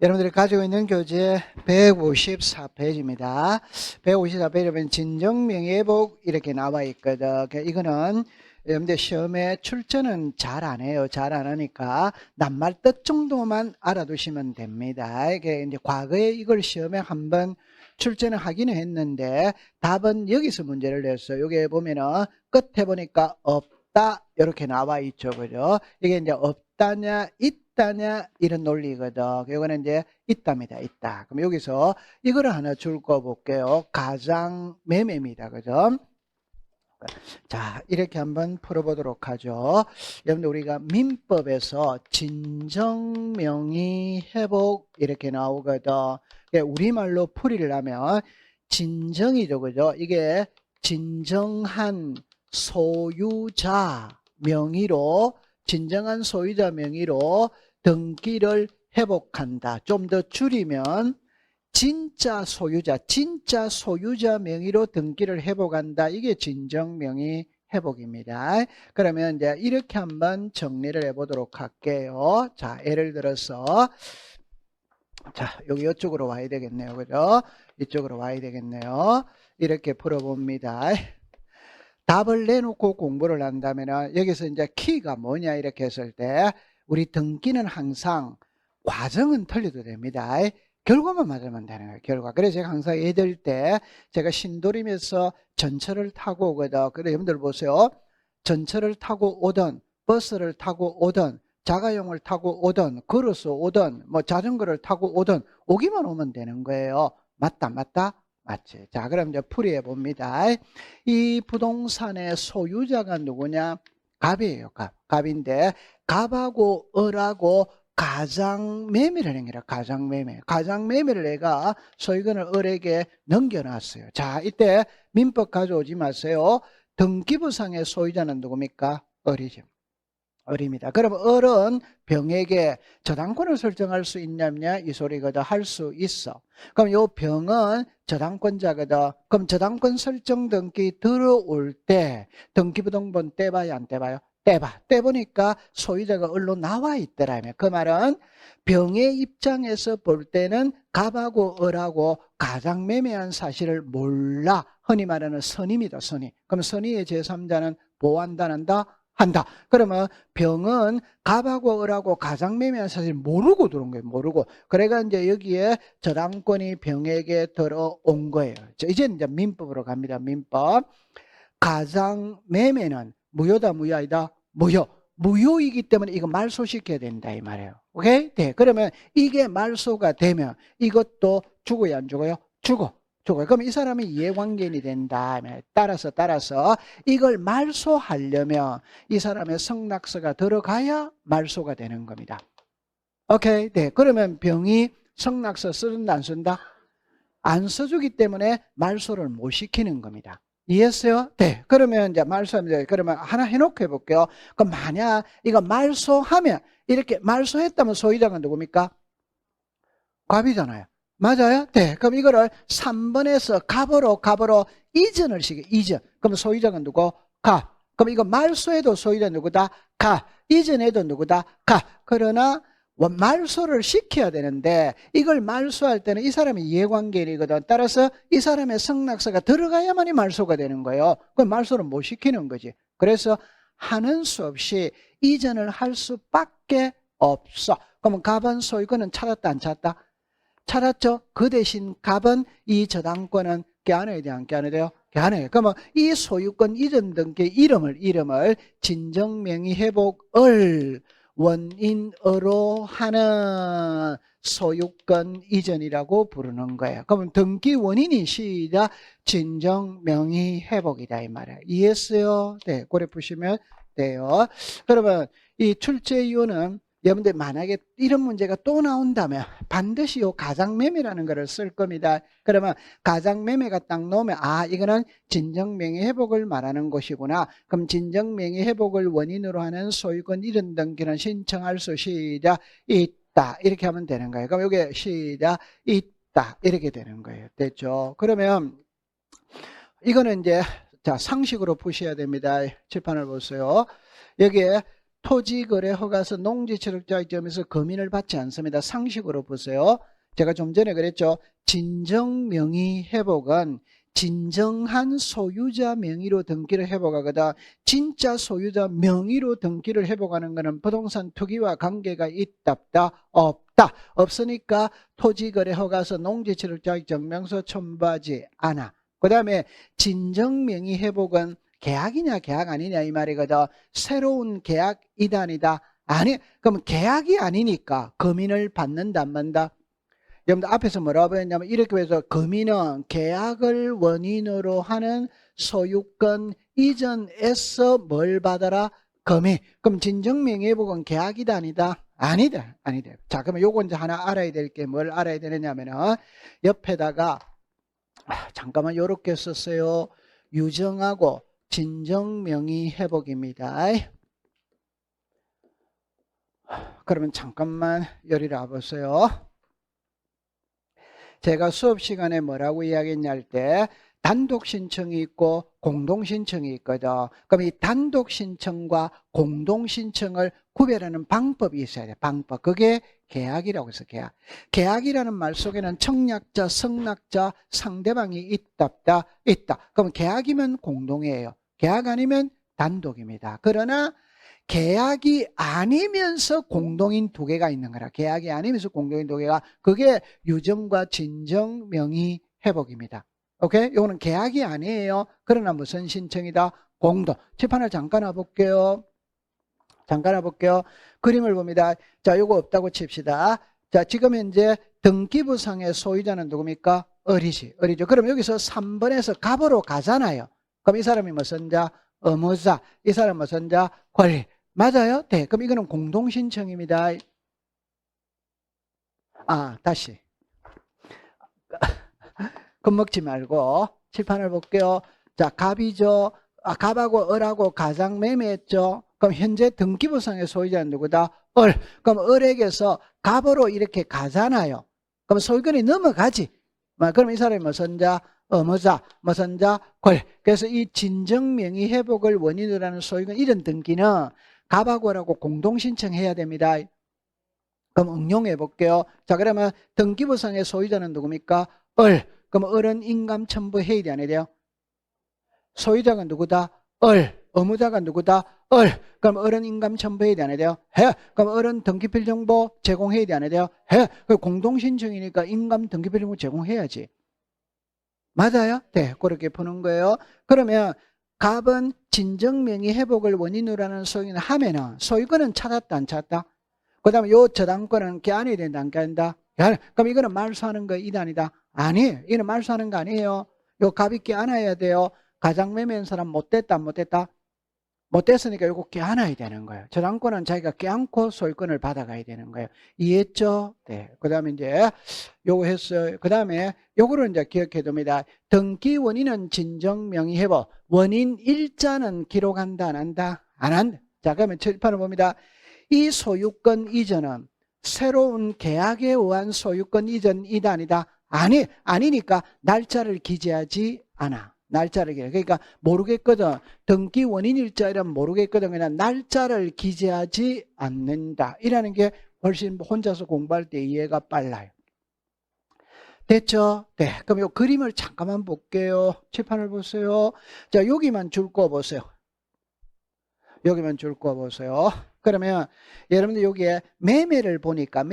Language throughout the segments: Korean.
여러분들이 가지고 있는 교재 154페이지입니다. 154페이지면 진정명예복 이렇게 나와 있거든. 이거는 여러분들 시험에 출제는 잘 안 해요. 잘 안 하니까 낱말 뜻 정도만 알아두시면 됩니다. 이게 이제 과거에 이걸 시험에 한번 출제는 하기는 했는데 답은 여기서 문제를 냈어요. 여기 보면은 끝에 보니까 없다 이렇게 나와 있죠. 그죠? 이게 이제 없다냐 있다냐 이런 논리거든. 이거는 이제 있답니다. 있다. 그럼 여기서 이거를 하나 줄 거 볼게요. 가장 매매입니다. 그죠? 자, 이렇게 한번 풀어보도록 하죠. 여러분들 우리가 민법에서 진정명의 회복 이렇게 나오거든. 우리말로 풀이를 하면 진정이죠. 그죠? 이게 진정한 소유자 명의로 진정한 소유자 명의로 등기를 회복한다. 좀 더 줄이면 진짜 소유자 명의로 등기를 회복한다. 이게 진정명의 회복입니다. 그러면 이제 이렇게 한번 정리를 해보도록 할게요. 자, 예를 들어서 자, 여기 이쪽으로 와야 되겠네요. 그죠? 이쪽으로 와야 되겠네요. 이렇게 풀어봅니다. 답을 내놓고 공부를 한다면 여기서 이제 키가 뭐냐 이렇게 했을 때 우리 등기는 항상 과정은 틀려도 됩니다. 결과만 맞으면 되는 거예요. 결과. 그래서 제가 항상 애들 때 제가 신도림에서 전철을 타고 오거든. 그래 여러분들 보세요. 전철을 타고 오든 버스를 타고 오든 자가용을 타고 오든 걸어서 오든 뭐 자전거를 타고 오든 오기만 오면 되는 거예요. 맞다 맞다? 맞지. 자, 그럼 이제 풀이해 봅니다. 이 부동산의 소유자가 누구냐? 갑이에요. 갑. 갑인데 갑하고 을하고 가장매매를 한 거라. 가장매매. 가장매매를 내가 소유권을 을에게 넘겨놨어요. 자, 이때 민법 가져오지 마세요. 등기부상의 소유자는 누굽니까? 을이죠. 을입니다. 그럼 을은 병에게 저당권을 설정할 수 있냐냐 이 소리거든. 할 수 있어. 그럼 요 병은 저당권자거든. 그럼 저당권 설정 등기 들어올 때 등기부등본 떼봐요 안 떼봐요? 떼봐. 떼보니까 소유자가 을로 나와 있더라면 그 말은 병의 입장에서 볼 때는 갑하고 을하고 가장 매매한 사실을 몰라. 흔히 말하는 선임이다. 선임. 그럼 선의의 제3자는 보호한다 한다? 한다. 그러면 병은 갑하고 을하고 가장 매매한 사실 모르고 들어온 거예요. 모르고. 그래가 이제 여기에 저당권이 병에게 들어온 거예요. 이제 민법으로 갑니다. 민법. 가장 매매는 무효다 무효이다? 무효. 무효이기 때문에 이거 말소시켜야 된다 이 말이에요. 오케이? 네. 그러면 이게 말소가 되면 이것도 죽어요 안 죽어요? 죽어. 그럼 이 사람이 이해관계인이 된다. 따라서 이걸 말소하려면 이 사람의 성낙서가 들어가야 말소가 되는 겁니다. 오케이. 네. 그러면 병이 성낙서 쓴다 안 쓴다? 안 써주기 때문에 말소를 못 시키는 겁니다. 이해했어요? 네. 그러면 이제 말소하면 그러면 하나 해놓고 해볼게요. 그럼 만약 이거 말소하면 이렇게 말소했다면 소유자가 누굽니까? 갑이잖아요. 맞아요? 네. 그럼 이거를 3번에서 갑으로 이전을 시켜. 이전. 그럼 소유자가 누구? 갑. 그럼 이거 말소해도 소유자 누구다? 갑. 이전해도 누구다? 갑. 그러나 말소를 시켜야 되는데 이걸 말소할 때는 이 사람이 이해관계인이거든. 따라서 이 사람의 성낙서가 들어가야만이 말소가 되는 거예요. 그럼 말소를 못 시키는 거지. 그래서 하는 수 없이 이전을 할 수밖에 없어. 그러면 갑은 소유권은 찾았다 안 찾았다? 찾았죠? 그 대신 갑은 이 저당권은 껴안아야 돼요? 안 껴안아야 돼요? 껴안아요. 그러면 이 소유권 이전 등기 이름을 진정명의 회복을 원인으로 하는 소유권 이전이라고 부르는 거예요. 그러면 등기 원인이 시작 진정명의 회복이다 이 말이에요. 이해했어요? 네, 고래 푸시면 돼요. 그러면 이 출제 이유는 여러분들 만약에 이런 문제가 또 나온다면 반드시 요 가장매매라는 거를 쓸 겁니다. 그러면 가장매매가 딱 나오면 아 이거는 진정명의 회복을 말하는 것이구나. 그럼 진정명의 회복을 원인으로 하는 소유권 이전 등기는 신청할 수 시작 있다 이렇게 하면 되는 거예요. 그럼 여기 시작 있다 이렇게 되는 거예요. 됐죠? 그러면 이거는 이제 자 상식으로 푸셔야 됩니다. 칠판을 보세요. 여기에 토지거래허가서 농지취득자격점에서 금인을 받지 않습니다. 상식으로 보세요. 제가 좀 전에 그랬죠. 진정명의회복은 진정한 소유자 명의로 등기를 회복하거나 진짜 소유자 명의로 등기를 회복하는 것은 부동산 투기와 관계가 있다 없다. 없으니까 토지거래허가서 농지취득자격증명서 첨부하지 않아. 그 다음에 진정명의 회복은 계약이냐 계약 아니냐 이 말이거든. 새로운 계약 이단이다. 아니, 그럼 계약이 아니니까 금인을 받는다 안 받는다? 여러분들 앞에서 뭐라고 했냐면 이렇게 해서 금인은 계약을 원인으로 하는 소유권 이전에서 뭘 받아라? 금인. 그럼 진정명의회복은 계약이다 아니다? 아니다. 아니다. 자, 그러면 요거 이제 하나 알아야 될 게 뭘 알아야 되느냐면은 옆에다가 잠깐만 요렇게 썼어요. 유정하고 진정명의회복입니다. 그러면 잠깐만 여기를 와보세요. 제가 수업 시간에 뭐라고 이야기했냐 할 때 단독 신청이 있고 공동 신청이 있거든. 그럼 이 단독 신청과 공동 신청을 구별하는 방법이 있어야 돼. 방법. 그게 계약이라고 해서 계약. 계약이라는 말 속에는 청약자, 성락자, 상대방이 있다. 그럼 계약이면 공동이에요. 계약 아니면 단독입니다. 그러나 계약이 아니면서 공동인 두 개가 있는 거라. 계약이 아니면서 공동인 두 개가, 그게 유정과 진정 명의 회복입니다. 오케이? 이거는 계약이 아니에요. 그러나 무슨 신청이다? 공동. 칠판을 잠깐 와볼게요. 잠깐 와볼게요. 그림을 봅니다. 자, 요거 없다고 칩시다. 자, 지금 현재 등기부상의 소유자는 누굽니까? 어리죠. 그럼 여기서 3번에서 갑으로 가잖아요. 그럼 이 사람이 무슨 자? 의무자. 이 사람은 무슨 자? 권리. 맞아요? 네. 그럼 이거는 공동신청입니다. 다시. 겁먹지 말고 칠판을 볼게요. 자, 갑이죠. 갑하고 을하고 가장 매매했죠. 그럼 현재 등기부상의 소유자는 누구다? 을. 그럼 을에게서 갑으로 이렇게 가잖아요. 그럼 소유권이 넘어가지. 그럼 이 사람이 무슨 자? 의무자, 무슨 자? 권. 그래서 이 진정명의 회복을 원인으로 하는 소유권 이런 등기는 갑하고 을하고 공동 신청해야 됩니다. 그럼 응용해 볼게요. 자, 그러면 등기부상의 소유자는 누굽니까? 을. 그럼 을은 인감 첨부해야 돼, 안 해야 돼요? 소유자가 누구다? 을. 의무자가 누구다? 을. 그럼 을은 인감 첨부해야 돼, 안 해야 돼요? 해. 그럼 을은 등기필 정보 제공해야 돼, 안 해야 돼요? 해. 그 공동신청이니까 인감 등기필 정보 제공해야지. 맞아요? 네, 그렇게 푸는 거예요. 그러면 갑은 진정명의 회복을 원인으로 하는 소유는 하면은 소유권은 찾았다, 안 찾았다? 그 다음에 요 저당권은 개안이 된다, 안 개안다? 그럼 이거는 말소하는 거 이단이다? 아니에요. 이거는 말소하는 거 아니에요. 요 갑이 개안아야 돼요. 가장매매한 사람 못됐다, 안 못됐다? 못됐으니까 요거 껴안아야 되는 거예요. 저당권은 자기가 껴안고 소유권을 받아가야 되는 거예요. 이해했죠? 네. 그 다음에 이제 요거 했어요. 그 다음에 요거를 이제 기억해 둡니다. 등기 원인은 진정명의회복. 원인 일자는 기록한다, 안 한다? 안 한다. 자, 그러면 칠판을 봅니다. 이 소유권 이전은 새로운 계약에 의한 소유권 이전이다, 아니다? 아니니까 날짜를 기재하지 않아. 날짜를 기재. 그러니까 모르겠거든. 등기 원인 일자이란 모르겠거든. 그냥 날짜를 기재하지 않는다. 이라는 게 훨씬 혼자서 공부할 때 이해가 빨라요. 됐죠? 네. 그럼 이 그림을 잠깐만 볼게요. 칠판을 보세요. 자, 여기만 줄 거 보세요. 여기만 줄 거 보세요. 그러면 여러분들 여기에 매매를 보니까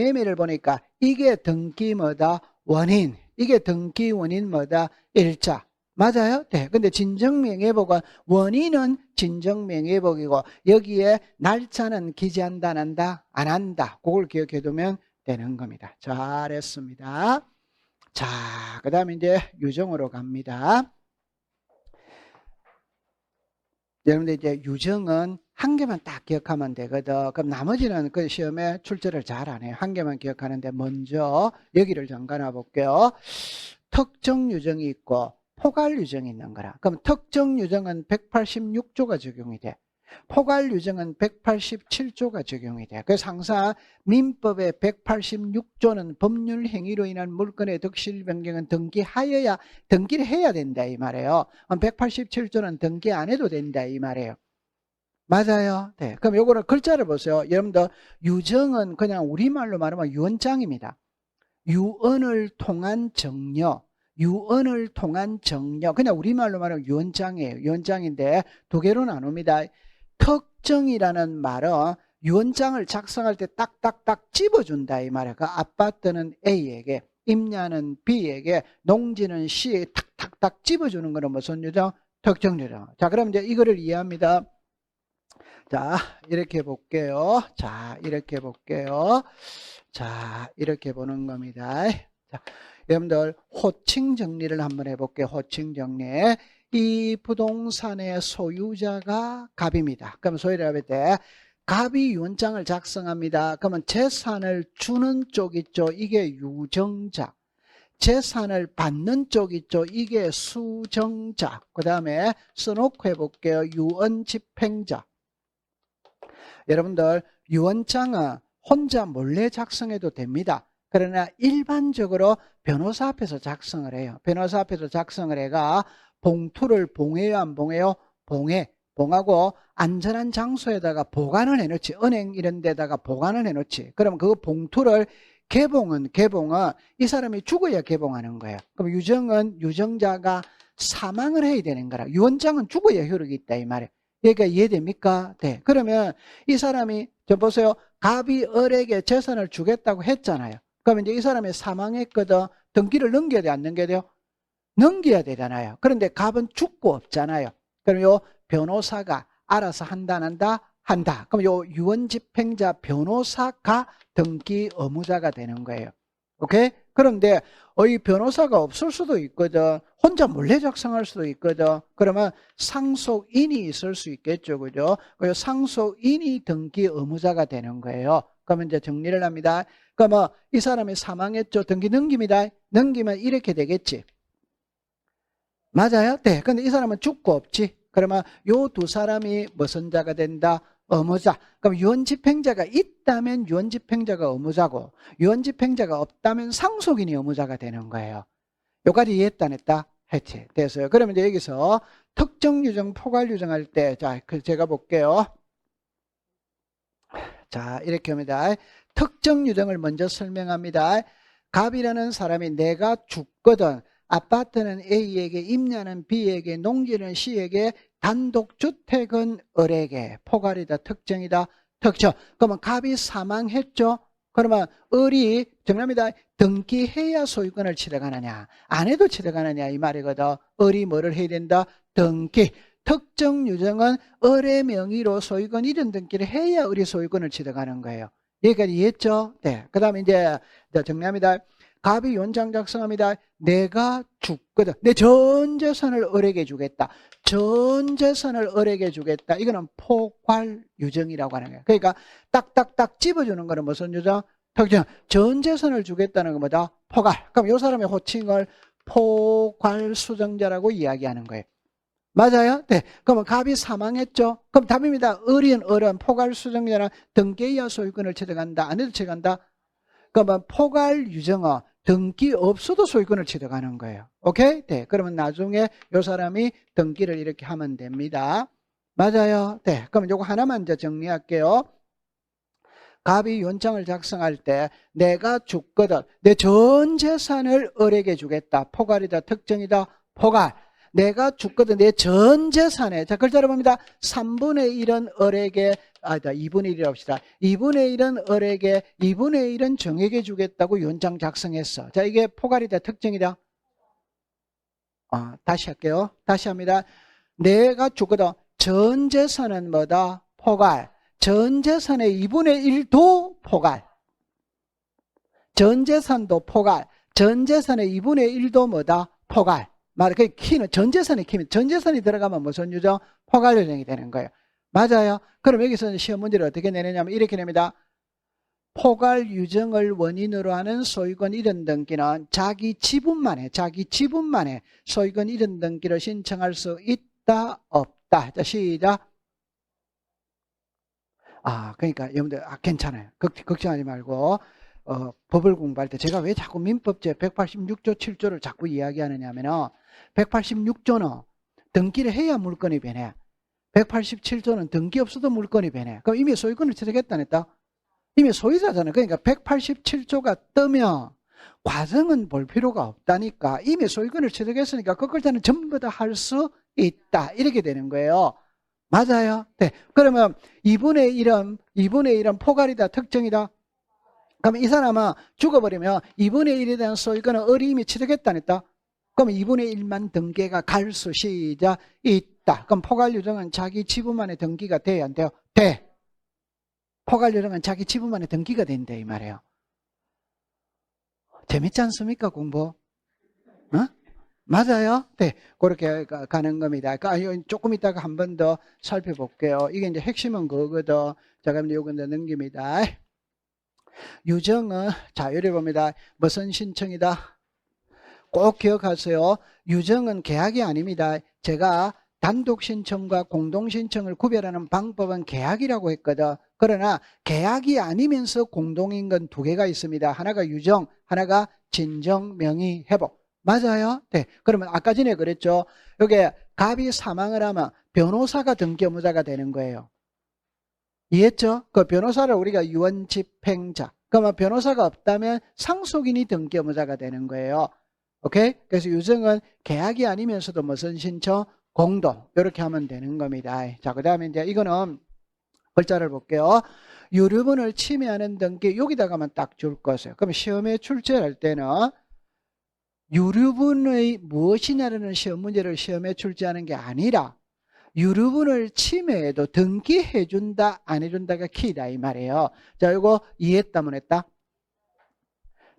이게 등기 뭐다? 원인. 이게 등기 원인 뭐다? 일자. 맞아요? 네. 근데 진정명예복은 원인은 진정명예복이고 여기에 날짜는 기재한다, 안 한다? 안 한다. 그걸 기억해 두면 되는 겁니다. 잘했습니다. 자, 그 다음에 이제 유정으로 갑니다. 여러분들 이제 유정은 한 개만 딱 기억하면 되거든. 그럼 나머지는 그 시험에 출제를 잘 안 해요. 한 개만 기억하는데 먼저 여기를 잠깐 볼게요. 특정 유정이 있고 포괄 유정이 있는 거라. 그럼 특정 유정은 186조가 적용이 돼. 포괄 유정은 187조가 적용이 돼. 그래서 항상 민법의 186조는 법률 행위로 인한 물건의 득실 변경은 등기를 해야 된다 이 말이에요. 187조는 등기 안 해도 된다 이 말이에요. 맞아요. 네. 그럼 요거를 글자를 보세요. 여러분들 유정은 그냥 우리말로 말하면 유언장입니다. 유언을 통한 정려, 유언을 통한 정려. 그냥 우리말로 말하면 유언장이에요. 유언장인데 두 개로 나눕니다. 특정이라는 말은 유언장을 작성할 때 딱딱딱 찝어준다 이 말이에요. 그 아파트는 A에게, 임야는 B에게, 농지는 C에 탁탁탁 찝어주는 거는 무슨 유정? 특정 유정. 자, 그럼 이제 이거를 이해합니다. 자, 이렇게 볼게요. 자, 이렇게 볼게요. 자, 이렇게 보는 겁니다. 자, 여러분들 호칭 정리를 한번 해볼게요. 호칭 정리. 이 부동산의 소유자가 갑입니다. 그럼 소유자가 할 때 갑이 유언장을 작성합니다. 그러면 재산을 주는 쪽 있죠. 이게 유정자. 재산을 받는 쪽 있죠. 이게 수정자. 그 다음에 써놓고 해볼게요. 유언집행자. 여러분들 유언장은 혼자 몰래 작성해도 됩니다. 그러나 일반적으로 변호사 앞에서 작성을 해요. 변호사 앞에서 작성을 해가 봉투를 봉해요, 안 봉해요? 봉해. 봉하고 안전한 장소에다가 보관을 해놓지. 은행 이런 데다가 보관을 해놓지. 그럼 그 봉투를 개봉은 이 사람이 죽어야 개봉하는 거예요. 그럼 유정은 유정자가 사망을 해야 되는 거라. 유언장은 죽어야 효력이 있다 이 말이에요. 얘가 이해됩니까? 네. 그러면 이 사람이 저 보세요. 갑이 을에게 재산을 주겠다고 했잖아요. 그러면 이제 이 사람이 사망했거든. 등기를 넘겨야 돼, 안 넘겨야 돼요? 넘겨야 되잖아요. 그런데 갑은 죽고 없잖아요. 그럼 요 변호사가 알아서 한다, 안 한다? 한다. 그럼 요 유언집행자 변호사가 등기 의무자가 되는 거예요. 오케이? 그런데 이 변호사가 없을 수도 있거든. 혼자 몰래 작성할 수도 있거든. 그러면 상속인이 있을 수 있겠죠. 그죠? 그리고 상속인이 등기 의무자가 되는 거예요. 그러면 이제 정리를 합니다. 그러면 이 사람이 사망했죠. 등기 넘깁니다. 넘기면 이렇게 되겠지. 맞아요? 네. 근데 이 사람은 죽고 없지. 그러면 요 두 사람이 무슨 자가 된다? 의무자. 그럼 유언집행자가 있다면 유언집행자가 의무자고 유언집행자가 없다면 상속인이 의무자가 되는 거예요. 여기까지 이해했다 안 했다? 했지. 됐어요. 그러면 이제 여기서 특정 유정, 포괄 유정할 때, 자, 제가 볼게요. 자, 이렇게 합니다. 특정 유정을 먼저 설명합니다. 갑이라는 사람이 내가 죽거든. 아파트는 A에게, 임야는 B에게, 농지는 C에게, 단독주택은 을에게. 포괄이다, 특정이다, 특정. 그러면 갑이 사망했죠? 그러면 을이 정답입니다. 등기해야 소유권을 취득하느냐, 안 해도 취득하느냐 이 말이거든. 을이 뭐를 해야 된다? 등기. 특정 유정은 을의 명의로 소유권 이전 등기를 해야 을이 소유권을 취득하는 거예요. 여기까지 이해했죠? 네. 그 다음에 이제 정리합니다. 갑이 유언장 작성합니다. 내가 죽거든. 내 전 재산을 을에게 주겠다. 전 재산을 을에게 주겠다. 이거는 포괄 유정이라고 하는 거예요. 그러니까 딱딱딱 집어주는 거는 무슨 유정? 특정. 전 재산을 주겠다는 건 뭐다? 포괄. 그럼 이 사람의 호칭을 포괄 수정자라고 이야기하는 거예요. 맞아요? 네. 그러면 갑이 사망했죠? 그럼 답입니다. 을은 포괄 수정자나 등기해야 소유권을 취득한다. 안 해도 취득한다? 그러면 포괄 유정은 등기 없어도 소유권을 취득하는 거예요. 오케이? 네. 그러면 나중에 이 사람이 등기를 이렇게 하면 됩니다. 맞아요? 네. 그럼 요거 하나만 이제 정리할게요. 갑이 유언장을 작성할 때 내가 죽거든. 내 전 재산을 을에게 주겠다. 포괄이다. 특정이다. 포괄. 내가 죽거든. 내 전 재산에. 자, 글자로 봅니다. 3분의 1은 을에게, 2분의 1이라고 합시다. 2분의 1은 을에게, 2분의 1은 정에게 주겠다고 유언장 작성했어. 자, 이게 포괄이다. 특정이다. 다시 할게요. 다시 합니다. 내가 죽거든. 전 재산은 뭐다? 포괄. 전 재산의 2분의 1도 포괄. 전 재산도 포괄. 전 재산의 2분의 1도 뭐다? 포괄. 그 키는 전 재산의 키면 전 재산이 들어가면 무슨 유정? 포괄 유정이 되는 거예요. 맞아요. 그럼 여기서 시험 문제를 어떻게 내느냐면 이렇게 냅니다. 포괄 유정을 원인으로 하는 소유권 이전 등기는 자기 지분만 해. 자기 지분만 해. 소유권 이전 등기를 신청할 수 있다, 없다. 자, 시작. 그러니까 여러분들 괜찮아요. 걱정하지 말고 법을 공부할 때 제가 왜 자꾸 민법제 186조 7조를 자꾸 이야기하느냐 하면 186조는 등기를 해야 물건이 변해. 187조는 등기 없어도 물건이 변해. 그럼 이미 소유권을 취득했다는 했다. 이미 소유자잖아요. 그러니까 187조가 뜨면 과정은 볼 필요가 없다니까. 이미 소유권을 취득했으니까 그 글자는 전부 다 할 수 있다. 이렇게 되는 거예요. 맞아요? 네. 그러면 2분의 1은 포괄이다, 특정이다? 그러면 이 사람은 죽어버리면 2분의 1에 대한 소유권은 을이 이미 취득했다는 했다. 그럼 2분의 1만 등기가 갈 수 시작 있다. 그럼 포괄 유정은 자기 지분만의 등기가 돼야 안 돼요? 돼. 포괄 유정은 자기 지분만의 등기가 된다 이 말이에요. 재밌지 않습니까 공부? 어? 맞아요? 네, 그렇게 가는 겁니다. 그러니까 조금 이따가 한 번 더 살펴볼게요. 이게 이제 핵심은 그거거든. 자, 그럼 요건 더 넘깁니다. 유정은 자유를 봅니다. 무슨 신청이다? 꼭 기억하세요. 유정은 계약이 아닙니다. 제가 단독 신청과 공동 신청을 구별하는 방법은 계약이라고 했거든. 그러나 계약이 아니면서 공동인 건 두 개가 있습니다. 하나가 유정, 하나가 진정 명의 회복. 맞아요? 네. 그러면 아까 전에 그랬죠. 여기 갑이 사망을 하면 변호사가 등기 의무자가 되는 거예요. 이해했죠? 그 변호사를 우리가 유언 집행자. 그러면 변호사가 없다면 상속인이 등기 의무자가 되는 거예요. 오케이? 그래서 유정은 계약이 아니면서도 무슨 신청? 공동. 이렇게 하면 되는 겁니다. 자, 그 다음에 이제 이거는 글자를 볼게요. 유류분을 침해하는 등기 여기다가만 딱 줄 것이에요. 그럼 시험에 출제할 때는 유류분의 무엇이냐라는 시험 문제를 시험에 출제하는 게 아니라 유류분을 침해해도 등기해준다 안 해준다가 키다 이 말이에요. 자, 이거 이해했다면 했다?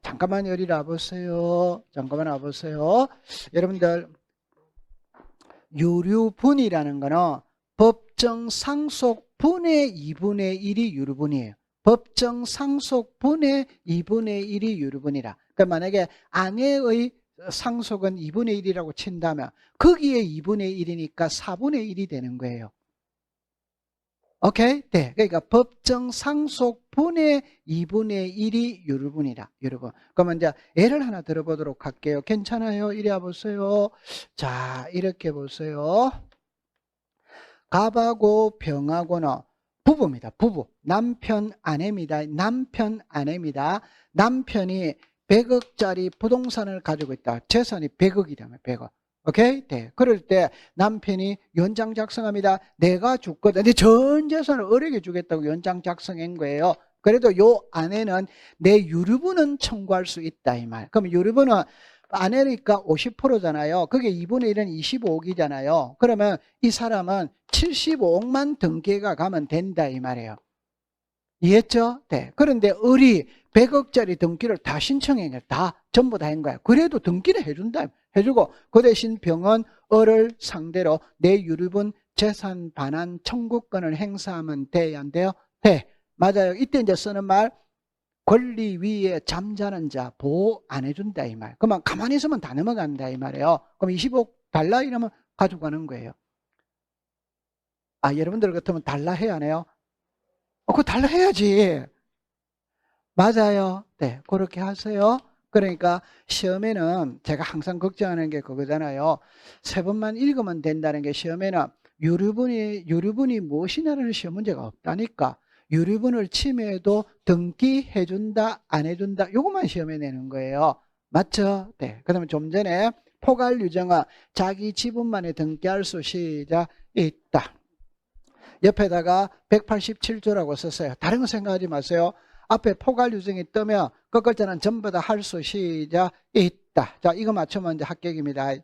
잠깐만 여기 와보세요. 잠깐만 와보세요. 여러분들 유류분이라는 거는 법정 상속분의 2분의 1이 유류분이에요. 법정 상속분의 2분의 1이 유류분이라. 그러니까 만약에 아내의 상속은 2분의 1이라고 친다면 거기에 2분의 1이니까 4분의 1이 되는 거예요. 오케이? 네. 그러니까 법정 상속분의 2분의 1이 유류분이다. 유류분. 그러면 이제 예를 하나 들어보도록 할게요. 괜찮아요? 이리 와보세요. 자, 이렇게 보세요. 갑하고 병하고는 부부입니다. 부부. 남편, 아내입니다. 남편, 아내입니다. 남편이 100억짜리 부동산을 가지고 있다. 재산이 100억이라면 100억. 오케이? 네. 그럴 때 남편이 연장 작성합니다. 내가 죽거든. 근데 전 재산을 을에게 주겠다고 연장 작성한 거예요. 그래도 요 아내는 내 유류분은 청구할 수 있다 이 말. 그럼 유류분은 아내니까 50%잖아요. 그게 2분의 1은 25억이잖아요. 그러면 이 사람은 75억만 등기가 가면 된다 이 말이에요. 이해했죠? 네. 그런데 을이 100억짜리 등기를 다 신청해. 다 전부 다 한 거야. 그래도 등기를 해준다. 해주고 그 대신 병은 을을 상대로 내 유류분 재산 반환 청구권을 행사하면 돼야 안 돼요? 돼. 맞아요. 이때 이제 쓰는 말 권리 위에 잠자는 자 보호 안 해준다 이 말. 그러면 가만히 있으면 다 넘어간다 이 말이에요. 그럼 25억 달라 이러면 가져가는 거예요. 아, 여러분들 같으면 달라 해야 하네요. 그거 달라 해야지. 맞아요. 네, 그렇게 하세요. 그러니까 시험에는 제가 항상 걱정하는 게 그거잖아요. 세 번만 읽으면 된다는 게 시험에는 유류분이 무엇이냐는 시험 문제가 없다니까. 유류분을 침해해도 등기해준다 안 해준다 요것만 시험에 내는 거예요. 맞죠? 네. 그러면 좀 전에 포괄 유정은 자기 지분만에 등기할 수 시작 있다. 옆에다가 187조라고 썼어요. 다른 거 생각하지 마세요. 앞에 포괄 유정이 뜨면 그 글자는 전부 다 할 수 시작 있다. 자, 이거 맞추면 이제 합격입니다.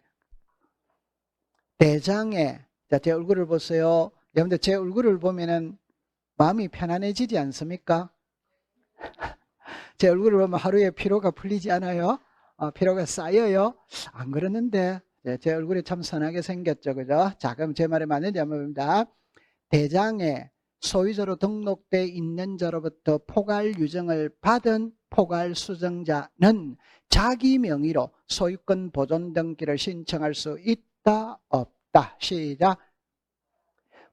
대장에, 자, 제 얼굴을 보세요. 여러분들 제 얼굴을 보면은 마음이 편안해지지 않습니까? 제 얼굴을 보면 하루에 피로가 풀리지 않아요? 피로가 쌓여요? 안 그러는데 제 얼굴이 참 선하게 생겼죠. 그죠? 자, 그럼 제 말이 맞는지 한번 봅니다. 대장에 소유자로 등록돼 있는 자로부터 포괄 유정을 받은 포괄 수정자는 자기 명의로 소유권 보존 등기를 신청할 수 있다 없다. 시작.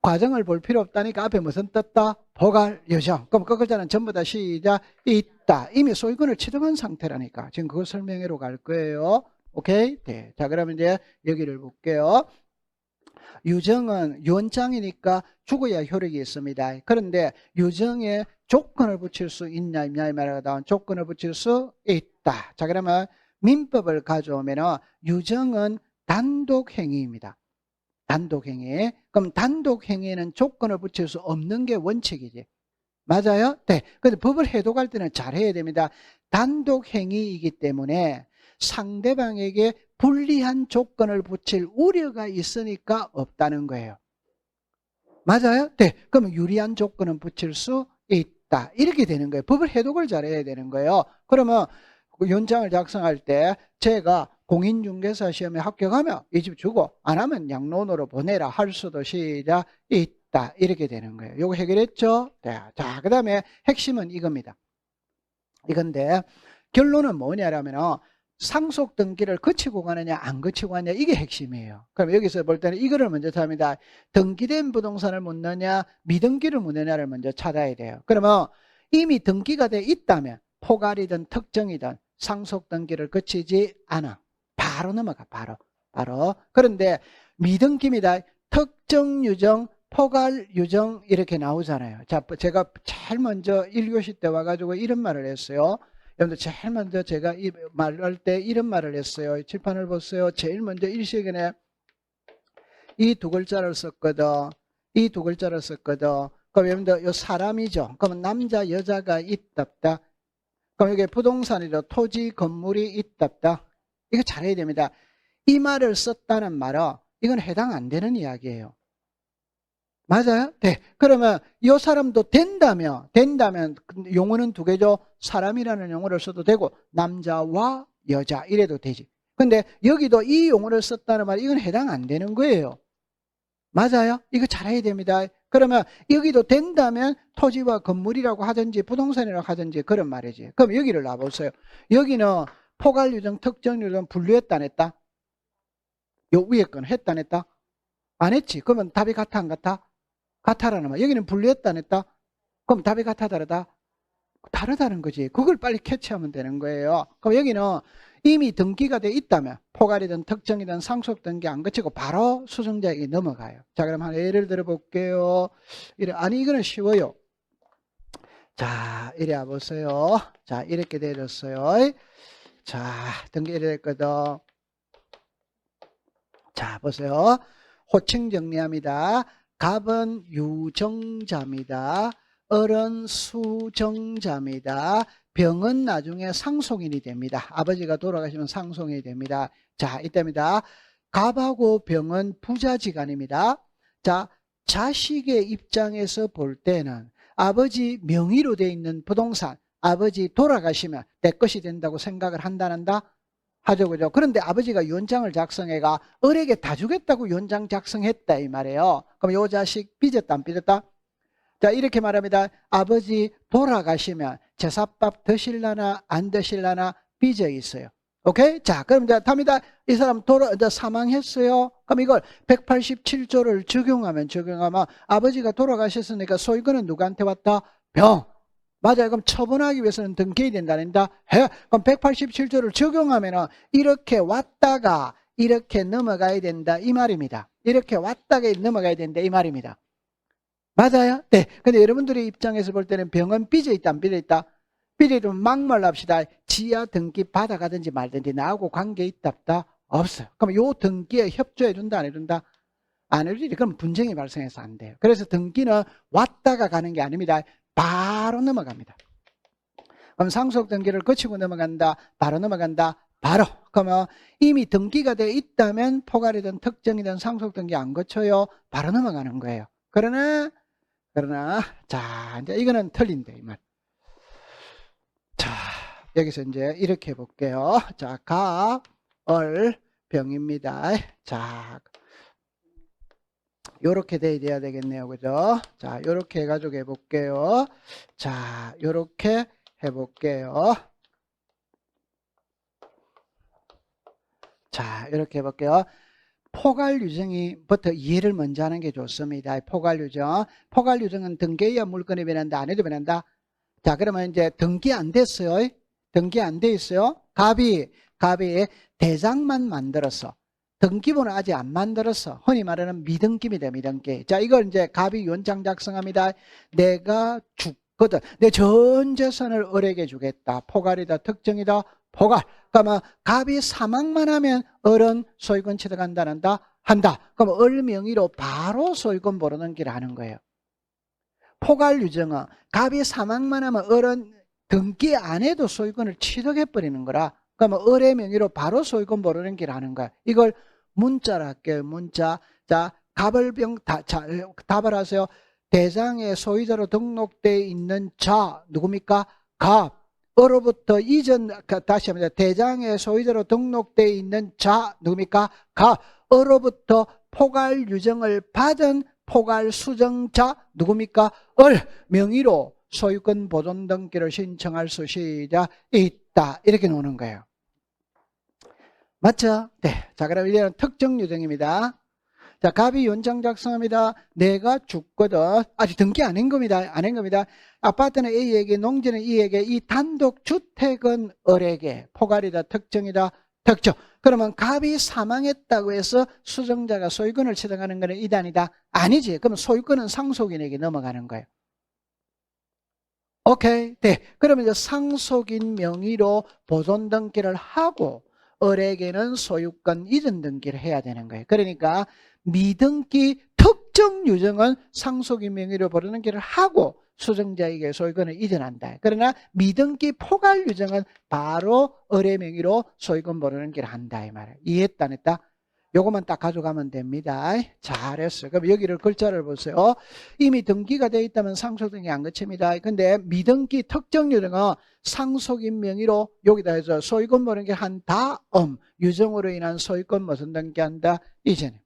과정을 볼 필요 없다니까 앞에 무슨 떴다? 포괄 유정. 그럼 그 글자는 전부 다 시작 있다. 이미 소유권을 취득한 상태라니까. 지금 그거 설명회로 갈 거예요. 오케이? 네. 자, 그러면 이제 여기를 볼게요. 유정은 유언장이니까 죽어야 효력이 있습니다. 그런데 유정에 조건을 붙일 수 있냐 있냐 이 말하거든. 조건을 붙일 수 있다. 자, 그러면 민법을 가져오면 유정은 단독행위입니다. 단독행위. 그럼 단독행위에는 조건을 붙일 수 없는 게 원칙이지. 맞아요? 네. 근데 법을 해독할 때는 잘 해야 됩니다. 단독행위이기 때문에 상대방에게 불리한 조건을 붙일 우려가 있으니까 없다는 거예요. 맞아요? 네. 그러면 유리한 조건은 붙일 수 있다. 이렇게 되는 거예요. 법을 해독을 잘해야 되는 거예요. 그러면 연장을 작성할 때 제가 공인중개사 시험에 합격하면 이 집 주고 안 하면 양로원으로 보내라 할 수도 시작 있다. 이렇게 되는 거예요. 요거 해결했죠? 네. 자, 그 다음에 핵심은 이겁니다. 이건데 결론은 뭐냐라면 상속 등기를 거치고 가느냐 안 거치고 가느냐 이게 핵심이에요. 그럼 여기서 볼 때는 이거를 먼저 찾습니다. 등기된 부동산을 묻느냐 미등기를 묻느냐를 먼저 찾아야 돼요. 그러면 이미 등기가 돼 있다면 포괄이든 특정이든 상속 등기를 거치지 않아. 바로 넘어가. 바로. 그런데 미등기입니다. 특정 유정 포괄 유정 이렇게 나오잖아요. 자, 제가 제일 먼저 1교시 때 와가지고 이런 말을 했어요. 여러분들 제일 먼저 제가 말할 때 이런 말을 했어요. 칠판을 보세요. 제일 먼저 일시간에 이 두 글자를 썼거든. 이 두 글자를 썼거든. 그럼 여러분들 이 사람이죠. 그러면 남자 여자가 있답다. 그럼 여기 부동산이죠. 토지 건물이 있답다. 이거 잘해야 됩니다. 이 말을 썼다는 말은 이건 해당 안 되는 이야기예요. 맞아요? 네. 그러면 이 사람도 된다면 용어는 두 개죠. 사람이라는 용어를 써도 되고 남자와 여자 이래도 되지. 근데 여기도 이 용어를 썼다는 말 이건 해당 안 되는 거예요. 맞아요? 이거 잘해야 됩니다. 그러면 여기도 된다면 토지와 건물이라고 하든지 부동산이라고 하든지 그런 말이지. 그럼 여기를 놔보세요. 여기는 포괄유정, 특정유정 분류했다 안 했다? 요 위에 건 했다 안 했다? 안 했지. 그러면 답이 같아 안 같아? 같아라는 말. 여기는 분류했다 안 했다? 그럼 답이 같아 다르다? 다르다는 거지. 그걸 빨리 캐치하면 되는 거예요. 그럼 여기는 이미 등기가 돼 있다면 포괄이든 특정이든 상속 등기 안 거치고 바로 수증자에게 넘어가요. 자, 그럼 한 예를 들어 볼게요. 아니 이거는 쉬워요. 자, 이래 보세요. 자, 이렇게 되었어요. 자, 등기 이래 됐거든. 자, 보세요. 호칭 정리합니다. 갑은 유정자입니다. 을은 수정자입니다. 병은 나중에 상속인이 됩니다. 아버지가 돌아가시면 상속인이 됩니다. 자, 이때입니다. 갑하고 병은 부자지간입니다. 자, 자식의 입장에서 볼 때는 아버지 명의로 돼 있는 부동산, 아버지 돌아가시면 내 것이 된다고 생각을 한다, 안 한다? 하죠, 그죠? 그런데 아버지가 유언장을 작성해가 을에게 다 주겠다고 유언장 작성했다 이 말이에요. 그럼 요 자식 삐졌다 안 삐졌다? 자, 이렇게 말합니다. 아버지 돌아가시면 제사밥 드실라나 안 드실라나 삐져 있어요. 오케이? 자, 그럼 이제 답니다. 이 사람 이제 사망했어요. 그럼 이걸 187조를 적용하면 아버지가 돌아가셨으니까 소유권은 누구한테 왔다? 병. 맞아요. 그럼 처분하기 위해서는 등기해야 된다는다. 그럼 187조를 적용하면 이렇게 왔다가 이렇게 넘어가야 된다 이 말입니다. 이렇게 왔다가 넘어가야 된다 이 말입니다. 맞아요? 네. 근데 여러분들의 입장에서 볼 때는 병은 삐져 있다 안 삐져 있다? 삐져 있으면 막말로 합시다. 지하 등기 받아가든지 말든지 나하고 관계 있다 없다? 없어요. 그럼 요 등기에 협조해 준다 안 해준다? 안 해주지. 그럼 분쟁이 발생해서 안 돼요. 그래서 등기는 왔다가 가는 게 아닙니다. 바로 넘어갑니다. 그럼 상속 등기를 거치고 넘어간다. 바로 넘어간다. 바로. 그러면 이미 등기가 돼 있다면 포괄이든 특정이든 상속 등기 안 거쳐요. 바로 넘어가는 거예요. 그러나 자, 이제 이거는 틀린데 이 말. 자, 여기서 이제 이렇게 해볼게요. 자, 갑, 을, 병입니다. 자, 요렇게 돼야 되겠네요. 그죠? 자, 요렇게 해가지고 해볼게요. 자, 요렇게 해볼게요. 자, 이렇게 해볼게요. 포괄유정부터 이해를 먼저 하는 게 좋습니다. 포괄유정은 등기해야 물건이 변한다, 안 해도 변한다? 자, 그러면 이제 등기 안 됐어요. 등기 안 돼 있어요. 갑이 대장만 만들었어. 등기부는 아직 안 만들었어. 흔히 말하는 미등기입니다. 미등기. 자, 이걸 이제 갑이 유언장 작성합니다. 내가 죽거든. 내 전 재산을 을에게 주겠다. 포괄이다. 특정이다. 포괄. 그러면 갑이 사망만 하면 을은 소유권 취득한다. 한다. 그럼 을 명의로 바로 소유권 벌어넘기를 하는 거예요. 포괄 유정은 갑이 사망만 하면 을은 등기 안 해도 소유권을 취득해버리는 거라. 그러면 을의 명의로 바로 소유권 벌어넘기를 하는 거야. 이걸 문자로 할게요. 문자. 자, 답을 하세요. 대장의 소유자로 등록되어 있는 자 누굽니까? 갑. 으로부터 이전, 다시 합니다. 대장의 소유자로 등록되어 있는 자 누굽니까? 갑. 으로부터 포괄 유정을 받은 포괄 수정자 누굽니까? 을 명의로 소유권 보존 등기를 신청할 수 있다. 이렇게 놓는 거예요. 맞죠? 네. 자, 그럼 이제는 특정 유정입니다. 자, 갑이 유언장 작성합니다. 내가 죽거든. 아직 등기 안 한 겁니다. 안 한 겁니다. 아파트는 A에게, 농지는 E에게, 이 단독 주택은 을에게. 포괄이다. 특정이다. 특정. 그러면 갑이 사망했다고 해서 수정자가 소유권을 취득하는 것은 이단이다. 아니지. 그럼 소유권은 상속인에게 넘어가는 거예요. 오케이. 네. 그러면 이제 상속인 명의로 보존 등기를 하고 을에게는 소유권 이전 등기를 해야 되는 거예요. 그러니까 미등기 특정 유정은 상속인 명의로 보존 등기를 하고 수정자에게 소유권을 이전한다. 그러나 미등기 포괄 유정은 바로 을의 명의로 소유권 보존 등기를 한다. 이 말이에요. 이해했다 안 했다? 요것만 딱 가져가면 됩니다. 잘했어요. 그럼 여기를 글자를 보세요. 이미 등기가 되어 있다면 상속 등기 안 거칩니다. 근데 미등기 특정 유정은 상속인 명의로 여기다 해서 소유권 보는 게 한 다음 유정으로 인한 소유권 무슨 등기한다? 이전에.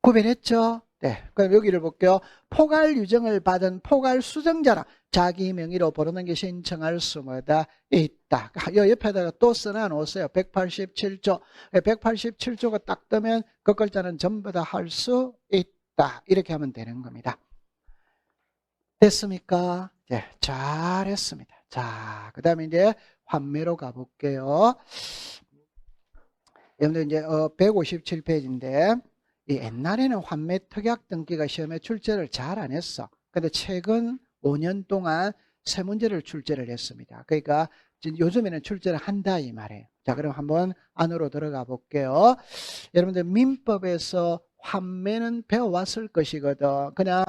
구별했죠? 네. 그럼 여기를 볼게요. 포괄 유정을 받은 포괄 수정자라 자기 명의로 보는 게 신청할 수마다 있다. 이 옆에다가 또 써놔 놓으세요. 187조. 187조가 딱 뜨면 그 글자는 전부 다 할 수 있다. 이렇게 하면 되는 겁니다. 됐습니까? 네. 잘했습니다. 자, 그 다음에 이제 환매로 가볼게요. 여러분들 이제 157페이지인데 옛날에는 환매 특약 등기가 시험에 출제를 잘 안 했어. 근데 최근 5년 동안 세 문제를 출제를 했습니다. 그러니까 요즘에는 출제를 한다 이 말이에요. 자, 그럼 한번 안으로 들어가 볼게요. 여러분들 민법에서 환매는 배워왔을 것이거든. 그냥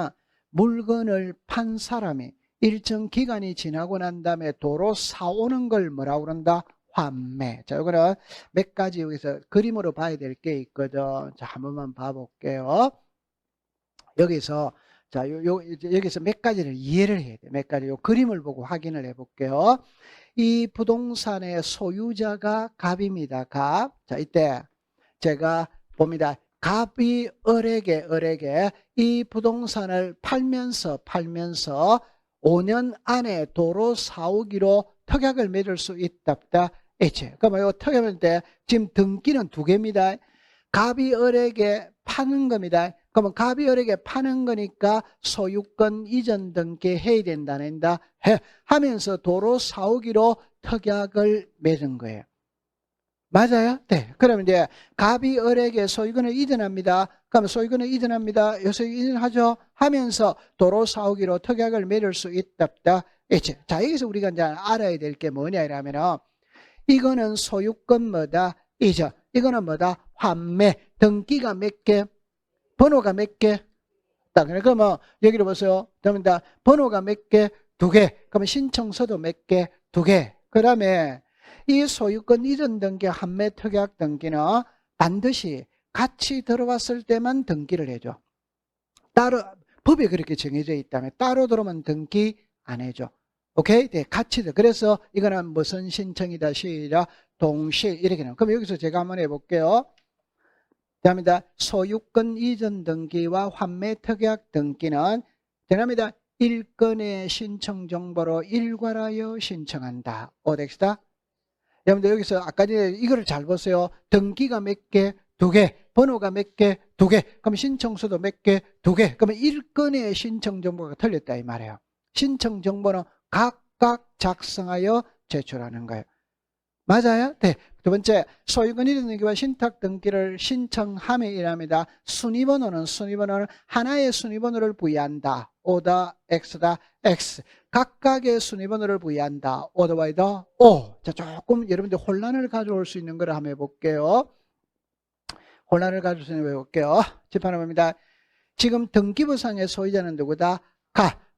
물건을 판 사람이 일정 기간이 지나고 난 다음에 도로 사오는 걸 뭐라고 그런다? 환매. 자, 이거는 몇 가지 여기서 그림으로 봐야 될 게 있거든. 자, 한 번만 봐볼게요. 여기서, 자, 여기서 몇 가지를 이해를 해야 돼. 몇 가지. 요 그림을 보고 확인을 해 볼게요. 이 부동산의 소유자가 갑입니다. 갑. 자, 이때 제가 봅니다. 갑이 을에게 이 부동산을 팔면서 5년 안에 도로 사오기로 특약을 맺을 수 있다. 있지. 그러면 이 특약을 때 지금 등기는 두 개입니다. 갑이 을에게 파는 겁니다. 그러면 갑이 을에게 파는 거니까 소유권 이전 등기 해야 된다. 하면서 도로 사오기로 특약을 맺은 거예요. 맞아요? 네. 그러면 이제 갑이 을에게 소유권을 이전합니다. 그럼 소유권을 이전합니다. 요새 이전하죠? 하면서 도로 사오기로 특약을 맺을 수 있다. 있지. 자, 여기서 우리가 이제 알아야 될 게 뭐냐 이러면은 이거는 소유권 뭐다? 이전. 이거는 뭐다? 환매. 등기가 몇 개? 번호가 몇 개? 딱. 그러면 여기로 보세요. 그러면 다 번호가 몇 개? 두 개. 그러면 신청서도 몇 개? 두 개. 그 다음에 이 소유권 이전 등기, 환매 특약 등기는 반드시 같이 들어왔을 때만 등기를 해줘. 따로 법에 그렇게 정해져 있다면 따로 들어오면 등기 안 해줘. 오케이? 네, 같이. 그래서 이거는 무슨 신청이다, 시작, 동시 이렇게 나와요. 그럼 여기서 제가 한번 해볼게요. 됩니다. 소유권 이전 등기와 환매 특약 등기는 됩니다. 일건의 신청 정보로 일괄하여 신청한다. 오덱스다. 여러분들 여기서 아까 전에 이거를 잘 보세요. 등기가 몇 개? 두 개. 번호가 몇 개? 두 개. 그럼 신청서도 몇 개? 두 개. 그러면 일건의 신청 정보가 틀렸다 이 말이에요. 신청 정보는 각각 작성하여 제출하는 거예요. 맞아요? 네. 두 번째, 소유권 이전 등기와 신탁 등기를 신청함에 의합니다. 순위번호는 하나의 순위번호를 부여한다. 오다, X다, X. 각각의 순위번호를 부여한다. 오다, Y다, O. 자, 조금 여러분들 혼란을 가져올 수 있는 걸 한번 해볼게요. 혼란을 가져올 수 있는 걸 해볼게요. 재판합니다. 지금 등기부상의 소유자는 누구다?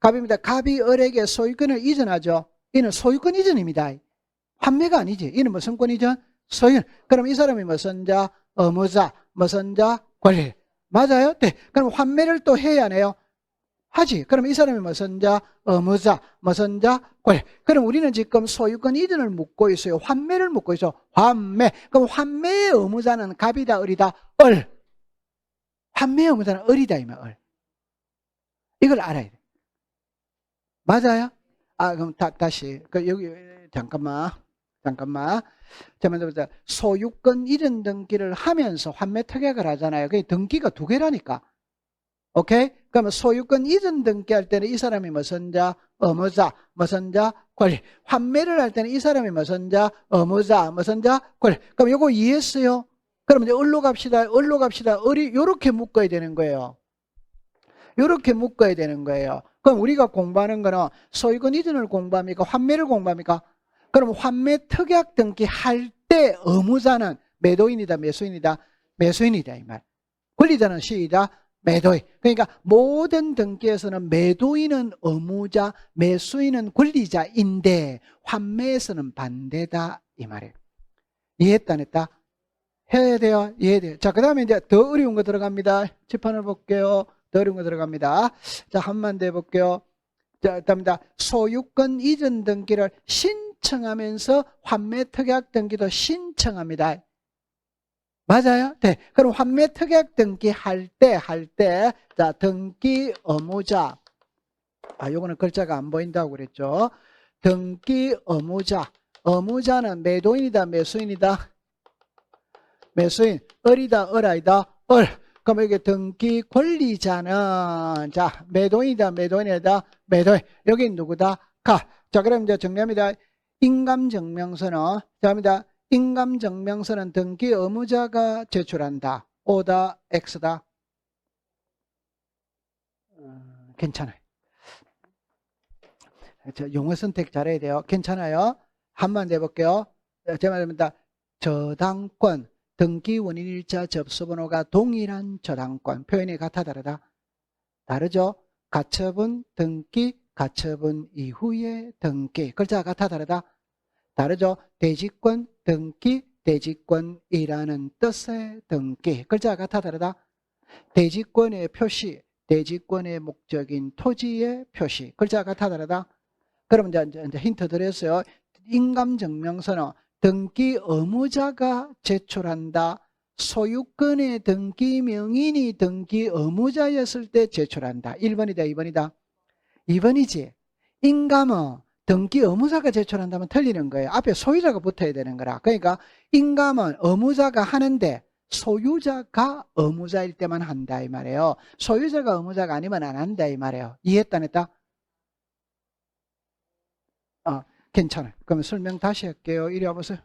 갑입니다. 갑이 을에게 소유권을 이전하죠. 이는 소유권 이전입니다. 환매가 아니지. 이는 무슨 권 이전? 소유권. 그럼 이 사람이 무슨 자? 의무자. 무슨 자? 권리. 맞아요? 네. 그럼 환매를 또 해야 하네요. 하지. 그럼 이 사람이 무슨 자? 의무자. 무슨 자? 권리. 그럼 우리는 지금 소유권 이전을 묻고 있어요. 환매를 묻고 있어. 환매. 그럼 환매의 의무자는 갑이다, 을이다? 을. 환매의 의무자는 을이다, 이면 을. 이걸 알아야 돼. 맞아요? 그럼 다시. 여기, 잠깐만. 소유권 이전 등기를 하면서 환매 특약을 하잖아요. 그게 등기가 두 개라니까. 오케이? 그러면 소유권 이전 등기할 때는 이 사람이 무슨 자? 의무자. 무슨 자? 권리. 환매를 할 때는 이 사람이 무슨 자? 의무자. 무슨 자? 권리. 그럼 이거 이해했어요? 그럼 이제 을로 갑시다. 을이 요렇게 묶어야 되는 거예요. 요렇게 묶어야 되는 거예요. 그럼 우리가 공부하는 거는 소유권 이전을 공부합니까? 환매를 공부합니까? 그럼 환매 특약 등기 할 때 의무자는 매도인이다, 매수인이다? 매수인이다, 이 말. 권리자는 시이다, 매도인. 그러니까 모든 등기에서는 매도인은 의무자, 매수인은 권리자인데 환매에서는 반대다, 이 말이에요. 이해했다, 안 했다? 해야 돼요, 이해해야 돼요. 자, 그 다음에 이제 더 어려운 거 들어갑니다. 칠판을 볼게요. 더 어려운 거 들어갑니다. 자, 한 번 더 해볼게요. 자, 답니다. 소유권 이전 등기를 신청하면서 환매 특약 등기도 신청합니다. 맞아요? 네. 그럼 환매 특약 등기 할 때, 자, 등기 의무자. 요거는 글자가 안 보인다고 그랬죠. 등기 의무자. 의무자는 매도인이다, 매수인이다? 매수인. 을이다, 을아이다? 을. 그럼 여기 등기 권리자는, 자, 매도인이다, 매도인이다? 매도인. 여기 누구다? 자, 그럼 이제 정리합니다. 인감증명서는, 자, 인감증명서는 등기 의무자가 제출한다. O다, X다? 괜찮아요. 용어 선택 잘해야 돼요. 괜찮아요. 한 번 내볼게요. 제 말입니다. 저당권, 등기 원인일자 접수번호가 동일한 저당권. 표현이 같아, 다르다? 다르죠? 가처분 등기, 가처분 이후의 등기. 글자가 같아, 다르다? 다르죠? 대지권 등기, 대지권이라는 뜻의 등기. 글자가 같아, 다르다? 대지권의 표시, 대지권의 목적인 토지의 표시. 글자가 같아, 다르다? 그럼 이제 힌트 드렸어요. 인감증명서는 등기 의무자가 제출한다. 소유권의 등기 명인이 등기 의무자였을 때 제출한다. 1번이다, 2번이다? 2번이지. 인감은 등기 의무자가 제출한다면 틀리는 거예요. 앞에 소유자가 붙어야 되는 거라. 그러니까 인감은 의무자가 하는데 소유자가 의무자일 때만 한다, 이 말이에요. 소유자가 의무자가 아니면 안 한다, 이 말이에요. 이해했다, 안 했다? 괜찮아요. 그러면 설명 다시 할게요. 이리 와보세요.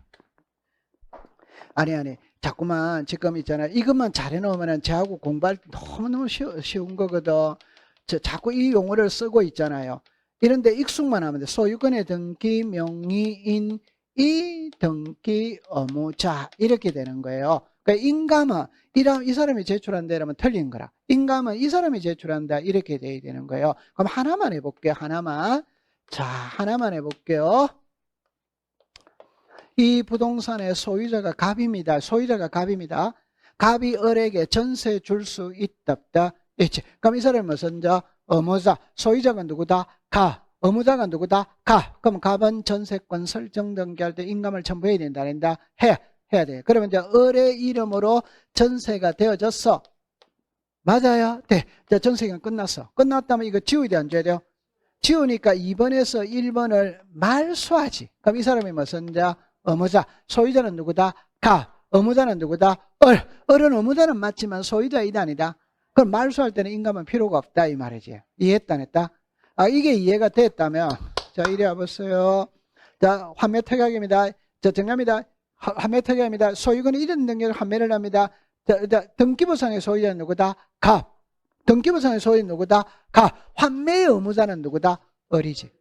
아니. 자꾸만 지금 있잖아요. 이것만 잘 해놓으면 저하고 공부할 때 너무너무 쉬운 거거든. 자꾸 이 용어를 쓰고 있잖아요. 이런데 익숙만 하면 돼. 소유권의 등기 명의인 이 등기 의무자 이렇게 되는 거예요. 그러니까 인감은 이 사람이 제출한다 이러면 틀린 거라. 인감은 이 사람이 제출한다 이렇게 돼야 되는 거예요. 그럼 하나만 해볼게요. 하나만. 자, 하나만 해볼게요. 이 부동산의 소유자가 갑입니다. 갑이 을에게 전세 줄 수 있다, 없다? 있지. 그럼 이 사람은 무슨 자? 의무자. 소유자가 누구다? 의무자가 누구다? 그럼 갑은 전세권 설정 등기할 때 인감을 첨부해야 된다, 안 된다? 해야 돼. 그러면 이제 을의 이름으로 전세가 되어졌어. 맞아요? 네. 전세가 끝났어. 끝났다면 이거 지워야 돼, 안 지워야 돼요? 지우니까 2번에서 1번을 말소하지. 그럼 이 사람이 무슨 자? 의무자. 소유자는 누구다? 의무자는 누구다? 을은 의무자는 맞지만 소유자이다, 아니다? 그럼 말소할 때는 인감은 필요가 없다, 이 말이지. 이해했다, 안 했다? 이게 이해가 됐다면, 자, 이리 와보세요. 자, 환매 특약입니다. 자, 정리합니다. 환매특약입니다. 소유권이 이런 등기를 환매를 합니다. 등기부상의 소유자는 누구다? 갑. 등기부상의 소유자는 누구다? 갑. 환매의 의무자는 누구다? 을이지.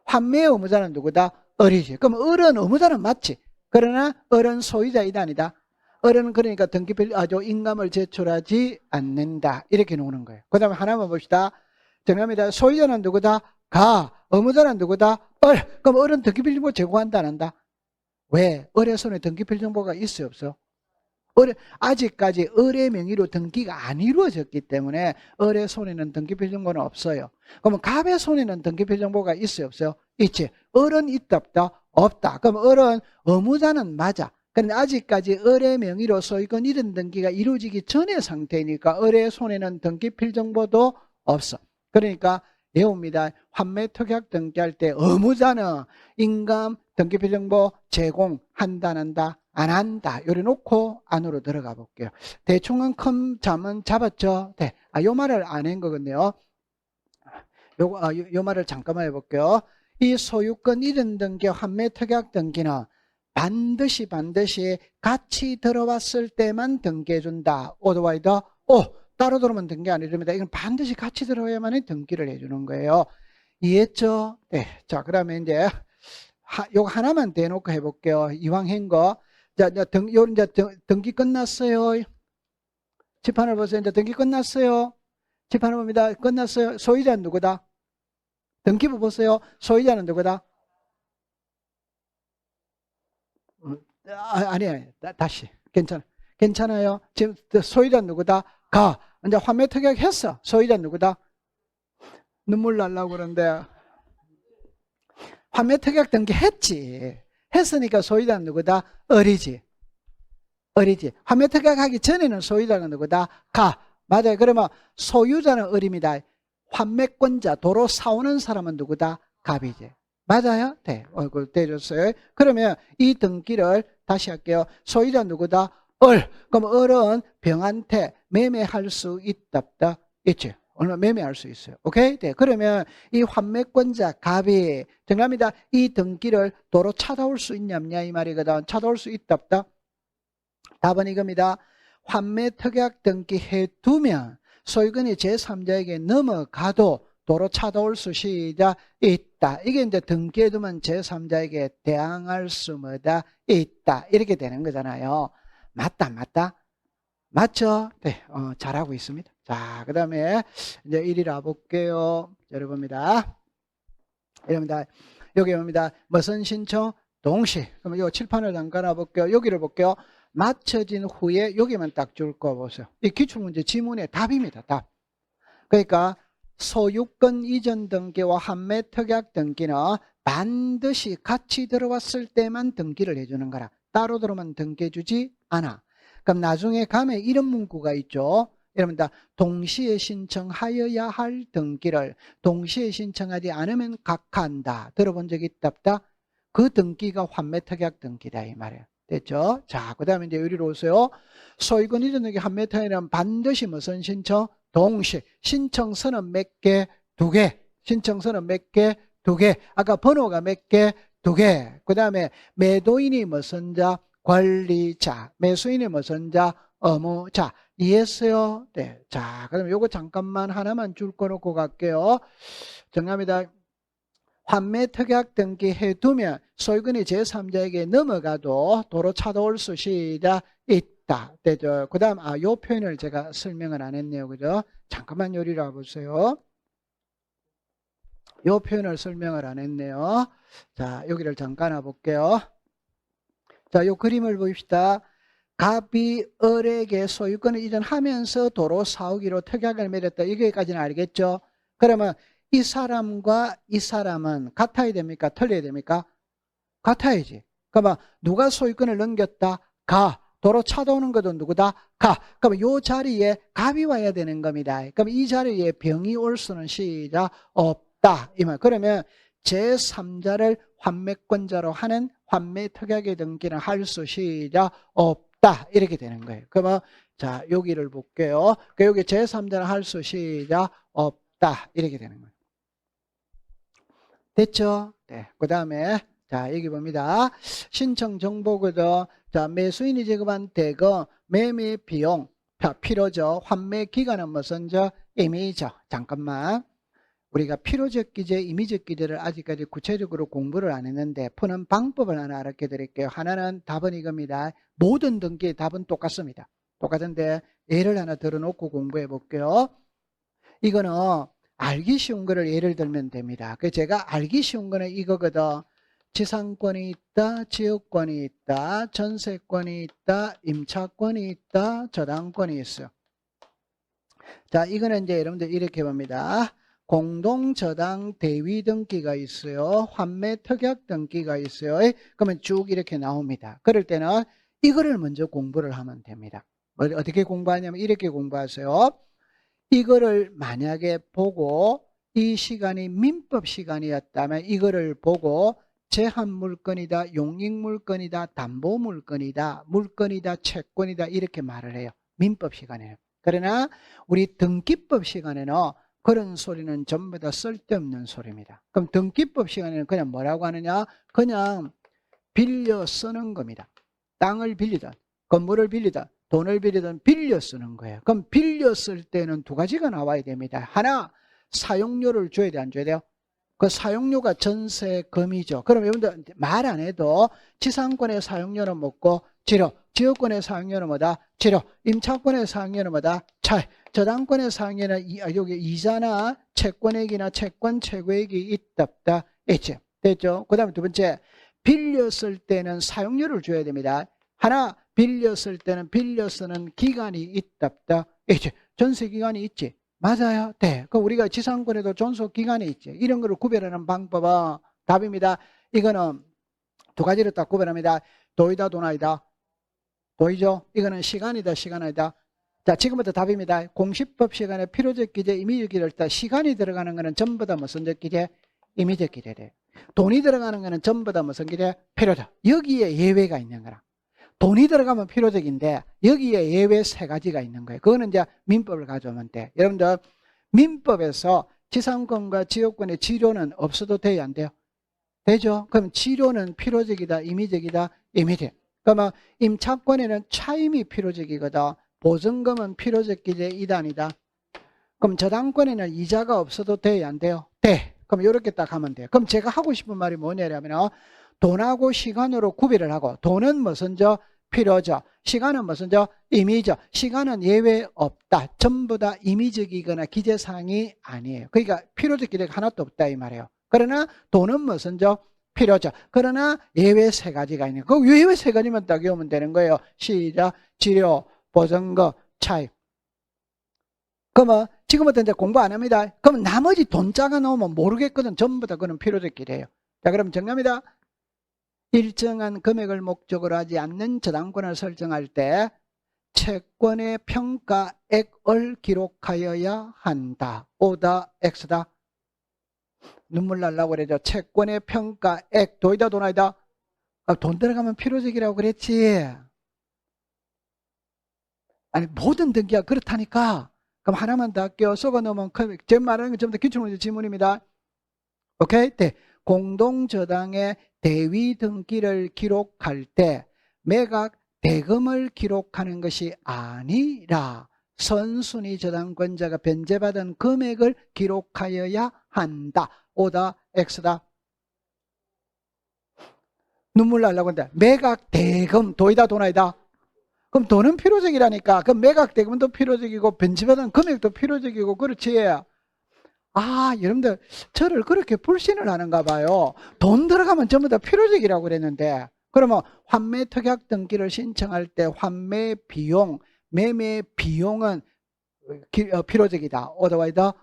환매의 의무자는 누구다? 을이지. 그럼 을은 의무자는 맞지. 그러나 을은 소유자이다 아니다. 을은 그러니까 인감을 제출하지 않는다. 이렇게 놓는 거예요. 그 다음에 하나만 봅시다. 정답입니다. 소유자는 누구다? 가. 의무자는 누구다? 을. 그럼 을은 등기필정보 제공한다 안 한다? 왜? 을의 손에 등기필정보가 있어요 없어? 아직까지 을의 명의로 등기가 안 이루어졌기 때문에 을의 손에는 등기필정보는 없어요. 그러면 갑의 손에는 등기필정보가 있어요 없어요? 있지. 을은 있다 없다? 없다. 그럼 을은 의무자는 맞아. 그런데 아직까지 을의 명의로 소유권 이전 등기가 이루어지기 전의 상태니까 을의 손에는 등기필정보도 없어. 그러니까 외웁니다. 환매특약 등기할 때 의무자는 인감 등기필정보 제공한다 안 한다? 안 한다. 요래 놓고 안으로 들어가 볼게요. 대충은 큰 잠은 잡았죠? 네. 요 말을 안 한 거거든요. 요 말을 잠깐만 해볼게요. 이 소유권 이전 등기, 환매특약 등기는 반드시 같이 들어왔을 때만 등기해준다. 오더와이더 따로 들어오면 등기 안 해줍니다. 이건 반드시 같이 들어와야만 등기를 해주는 거예요. 이해했죠? 네. 자, 그러면 이제 요거 하나만 대놓고 해볼게요. 이왕 한 거. 자, 이제 등기 끝났어요. 집판을 보세요. 이제 등기 끝났어요. 집판을 봅니다. 끝났어요. 소유자는 누구다? 등기부 보세요. 소유자는 누구다? 아니에요. 다시. 괜찮아요. 지금 소유자는 누구다? 가. 이제 환매특약 했어. 소유자는 누구다? 눈물 날라고 그러는데. 환매특약 등기 했으니까 소유자는 누구다? 을이지. 환매특약 하기 전에는 소유자가 누구다? 가. 맞아요. 그러면 소유자는 을입니다. 환매권자, 도로 사오는 사람은 누구다? 갑이지. 맞아요? 네. 얼굴 대줬어요. 그러면 이 등기를 다시 할게요. 소유자 누구다? 을. 그럼 을은 병한테 매매할 수 있다, 없다? 있지. 얼마 매매할 수 있어요. 오케이? 네. 그러면 이 환매권자 갑이 정답입니다. 이 등기를 도로 찾아올 수 있냐 없냐 이 말이거든. 찾아올 수 있다, 없다? 답은 이겁니다. 환매특약 등기 해두면 소유권이 제3자에게 넘어가도 도로 찾아올 수 있다. 이게 이제 등기해두면 제3자에게 대항할 수 있다. 이렇게 되는 거잖아요. 맞다? 맞죠? 네, 잘하고 있습니다. 자, 그 다음에 이제 1이라 볼게요. 여러분입니다. 여기 봅니다. 무슨 신청? 동시. 그럼 이 칠판을 잠깐 와볼게요. 여기를 볼게요. 맞춰진 후에 여기만 딱 줄 거 보세요. 이 기출문제 지문의 답입니다. 답. 그러니까 소유권 이전 등기와 환매특약 등기는 반드시 같이 들어왔을 때만 등기를 해주는 거라. 따로 들어오면 등기해주지 않아. 그럼 나중에 가면 이런 문구가 있죠. 여러분들 동시에 신청하여야 할 등기를 동시에 신청하지 않으면 각하한다. 들어본 적 있다 없다? 그 등기가 환매특약 등기다 이 말이에요. 됐죠? 자, 그 다음에 이제 여기로 오세요. 소유권 이전 등기 환매특약이란 반드시 무슨 신청? 동시. 신청서는 몇 개? 2개. 신청서는 몇 개? 2개. 아까 번호가 몇 개? 2개. 그 다음에 매도인이 무슨 자? 권리자. 매수인이 무슨 자? 의무자. 이해했어요? 네. 자, 그럼 요거 잠깐만 하나만 줄 거 놓고 갈게요. 정답입니다. 환매특약 등기 해두면 소유권이 제3자에게 넘어가도 도로 찾아올 수 있다. 되죠. 그 다음, 요 표현을 제가 설명을 안 했네요. 그죠? 잠깐만 요리를 와보세요. 요 표현을 설명을 안 했네요. 자, 여기를 잠깐 와볼게요. 자, 요 그림을 봅시다. 갑이 을에게 소유권을 이전하면서 도로 사오기로 특약을 맺었다. 여기까지는 알겠죠? 그러면 이 사람과 이 사람은 같아야 됩니까? 틀려야 됩니까? 같아야지. 그러면 누가 소유권을 넘겼다? 가. 도로 찾아오는 것도 누구다? 가. 그러면 이 자리에 갑이 와야 되는 겁니다. 그럼 이 자리에 병이 올 수는 없다. 이 말. 그러면 제3자를 환매권자로 하는 환매특약의 등기는 할 수 없다. 이렇게 되는 거예요. 그러면 자, 여기를 볼게요. 여기 제3자는 할 수 없다. 이렇게 되는 거예요. 됐죠? 네. 그 다음에 자, 여기 봅니다. 신청 정보거든. 자, 매수인이 지급한 대금, 매매 비용, 필요죠. 환매 기간은 무슨죠? 임의죠. 잠깐만. 우리가 필요적 기재, 임의적 기재를 아직까지 구체적으로 공부를 안 했는데 푸는 방법을 하나 알려 드릴게요. 하나는 답은 이겁니다. 모든 등기의 답은 똑같습니다. 똑같은데 예를 하나 들어놓고 공부해 볼게요. 이거는 알기 쉬운 거를 예를 들면 됩니다. 그 제가 알기 쉬운 거는 이거거든. 지상권이 있다, 지역권이 있다, 전세권이 있다, 임차권이 있다, 저당권이 있어요. 자, 이거는 이제 여러분들 이렇게 봅니다. 공동저당 대위 등기가 있어요. 환매 특약 등기가 있어요. 그러면 쭉 이렇게 나옵니다. 그럴 때는 이거를 먼저 공부를 하면 됩니다. 어떻게 공부하냐면 이렇게 공부하세요. 이거를 만약에 보고 이 시간이 민법 시간이었다면 이거를 보고 제한물건이다, 용익물건이다, 담보물건이다, 물건이다, 채권이다 이렇게 말을 해요. 민법 시간에는. 그러나 우리 등기법 시간에는 그런 소리는 전부 다 쓸데없는 소리입니다. 그럼 등기법 시간에는 그냥 뭐라고 하느냐? 그냥 빌려 쓰는 겁니다. 땅을 빌리든 건물을 빌리든 돈을 빌리든 빌려 쓰는 거예요. 그럼 빌려 쓸 때는 두 가지가 나와야 됩니다. 하나, 사용료를 줘야 돼, 안 줘야 돼요? 그 사용료가 전세금이죠. 그럼 여러분들 말 안 해도 지상권의 사용료는 뭐고? 지료. 지역권의 사용료는 뭐다? 지료. 임차권의 사용료는 뭐다? 차이. 저당권의 사용료는 여기 이자나 채권액이나 채권 최고액이 있다 없다? 있지. 됐죠? 그 다음에 두 번째, 빌려 쓸 때는 사용료를 줘야 됩니다. 하나, 빌려 쓸 때는 빌려 쓰는 기간이 있다 없다? 있지. 전세 기간이 있지. 맞아요. 네. 그 우리가 지상권에도 존속 기간이 있지. 이런 거를 구별하는 방법은 답입니다. 이거는 두 가지로 딱 구별합니다. 도이다, 도나이다. 도이죠? 이거는 시간이다, 시간 아니다. 자, 지금부터 답입니다. 공시법 시간에 필요적 기재, 임의적 기재를 때 시간이 들어가는 거는 전부 다 무슨적 기재? 임의적 기재래. 돈이 들어가는 거는 전부 다 무슨 기재? 필요적. 여기에 예외가 있는 거라. 돈이 들어가면 필요적인데 여기에 예외 세 가지가 있는 거예요. 그거는 이제 민법을 가져오면 돼. 여러분들 민법에서 지상권과 지역권의 지료는 없어도 돼요, 안 돼요? 되죠? 그럼 지료는 필요적이다, 임의적이다, 임의적. 그러면 임차권에는 차임이 필요적이거든. 보증금은 필요적 기재 2단이다. 그럼 저당권에는 이자가 없어도 돼요, 안 돼요? 돼. 그럼 이렇게 딱 하면 돼요. 그럼 제가 하고 싶은 말이 뭐냐면 돈하고 시간으로 구별을 하고 돈은 무슨죠? 필요죠. 시간은 무슨죠? 임의죠. 시간은 예외 없다. 전부 다 임의적이거나 기재사항이 아니에요. 그러니까 필요적 기재가 하나도 없다 이 말이에요. 그러나 돈은 무슨죠? 필요죠. 그러나 예외 세 가지가 있네요. 그 예외 세 가지만 딱 외우면 되는 거예요. 시작, 지료, 보증금, 차입. 그러면 지금부터 이제 공부 안 합니다. 그러면 나머지 돈자가 나오면 모르겠거든. 전부 다 그건 필요적 기재예요. 자, 그럼 정리합니다. 일정한 금액을 목적으로 하지 않는 저당권을 설정할 때 채권의 평가액을 기록하여야 한다. O다, X다. 눈물 날라고 그러죠. 채권의 평가액, 도이다, 도나이다? 돈 들어가면 필요적이라고 그랬지. 아니, 모든 등기가 그렇다니까. 그럼 하나만 더 할게요. 쏘가 넣으면, 제 말하는 건 전부 다 기출문제 지문입니다. 오케이? 네. 공동저당의 대위 등기를 기록할 때 매각 대금을 기록하는 것이 아니라 선순위 저당권자가 변제받은 금액을 기록하여야 한다. O다, X다. 눈물 날라고 한다. 매각 대금, 도이다, 도나이다? 그럼 돈은 필요적이라니까. 그럼 매각 대금도 필요적이고 변제받은 금액도 필요적이고 그렇지. 여러분들 저를 그렇게 불신을 하는가 봐요. 돈 들어가면 전부 다 필요적이라고 그랬는데 그러면 환매 특약 등기를 신청할 때 환매 비용, 매매 비용은 필요적이다. 오더와이다.